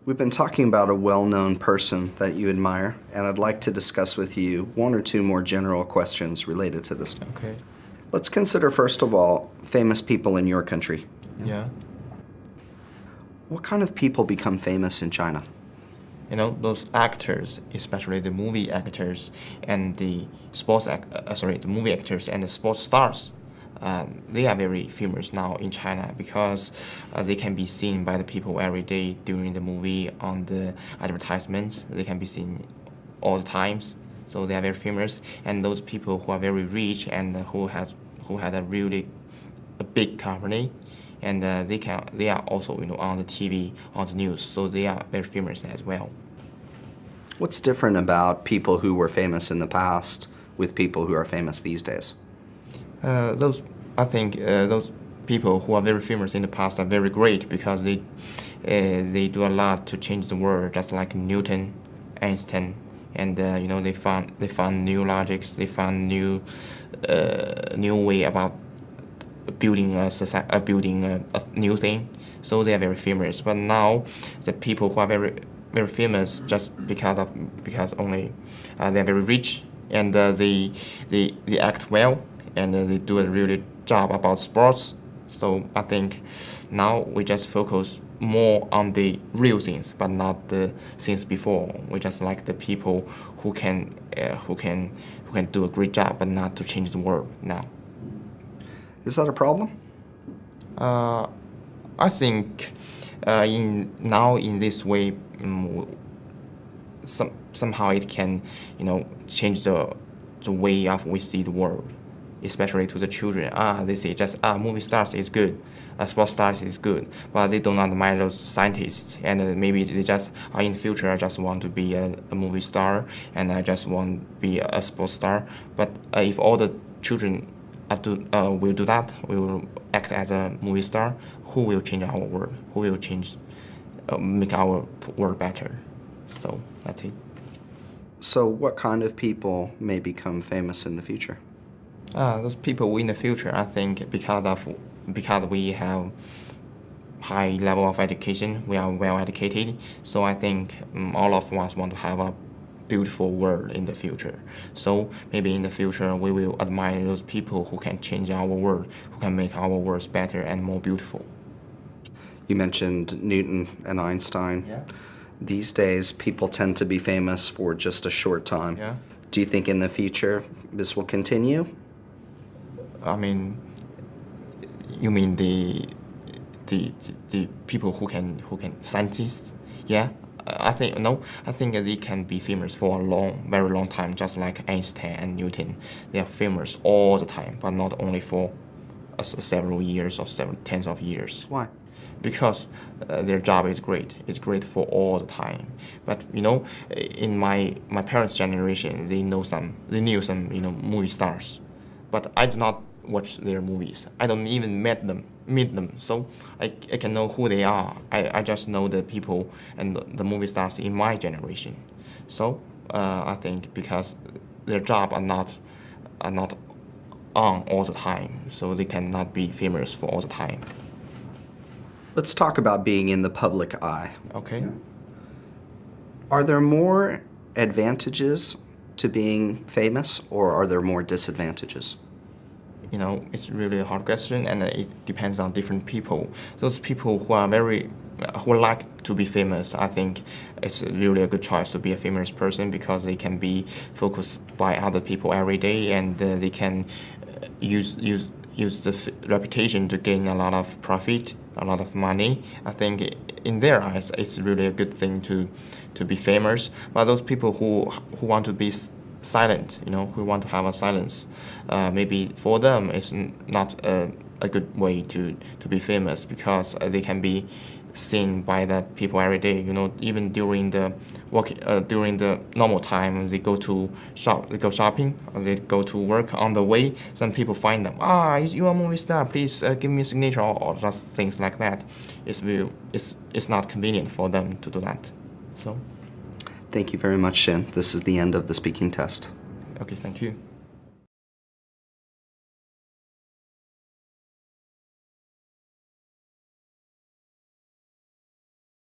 We've been talking about a well-known person that you admire, and I'd like to discuss with you one or two more general questions related to this. Okay. Let's consider, first of all, famous people in your country. Yeah. What kind of people become famous in China? You know, those actors, especially the movie actors and the the movie actors and the sports stars, they are very famous now in China because they can be seen by the people every day during the movie, on the advertisements. They can be seen all the times, so they are very famous. And those people who are very rich and who had a really big company, and they are also on the TV, on the news, so they are very famous as well. What's different about people who were famous in the past with people who are famous these days? Those people who are very famous in the past are very great because they do a lot to change the world, just like Newton, Einstein, and they found new logics, they found new way about building a new thing. So they are very famous. But now the people who are very very famous just because only they are very rich, and they act well, and they do a really job about sports. So I think now we just focus more on the real things, but not the things before. We just like the people who can do a great job, but not to change the world now. Is that a problem? I think in this way, somehow it can change the way of we see the world, especially to the children. They say just movie stars is good, sports stars is good, but they don't admire those scientists, and maybe they just in the future I just want to be a movie star, and I just want to be a sports star. But if all the children will do that, will act as a movie star, who will change our world? Who will make our world better? So that's it. So what kind of people may become famous in the future? Those people in the future, I think, because we have high level of education, we are well educated. So I think all of us want to have a beautiful world in the future. So maybe in the future we will admire those people who can change our world, who can make our worlds better and more beautiful. You mentioned Newton and Einstein. Yeah. These days, people tend to be famous for just a short time. Yeah. Do you think in the future this will continue? I mean, you mean the people who can scientists? Yeah. I think they can be famous for a very long time, just like Einstein and Newton. They are famous all the time, but not only for several years or several tens of years. Why? Because their job is great. It's great for all the time. But in my parents' generation, they knew some movie stars, but I do not watch their movies. I don't even meet them. So I can know who they are. I just know the people and the movie stars in my generation. So I think because their job are not on all the time, so they cannot be famous for all the time. Let's talk about being in the public eye. Okay. Are there more advantages to being famous, or are there more disadvantages? It's really a hard question, and it depends on different people. Those people who like to be famous, I think it's really a good choice to be a famous person because they can be focused by other people every day, and they can use the reputation to gain a lot of profit, a lot of money. I think in their eyes, it's really a good thing to be famous. But those people who want to be silent, who want to have a silence, maybe for them it's not a good way to be famous because they can be seen by the people every day. Even during the normal time, they go shopping, or they go to work. On the way, some people find them. You are a movie star. Please give me a signature, or just things like that. It's not convenient for them to do that. So. Thank you very much, Shin. This is the end of the speaking test. Okay, thank you.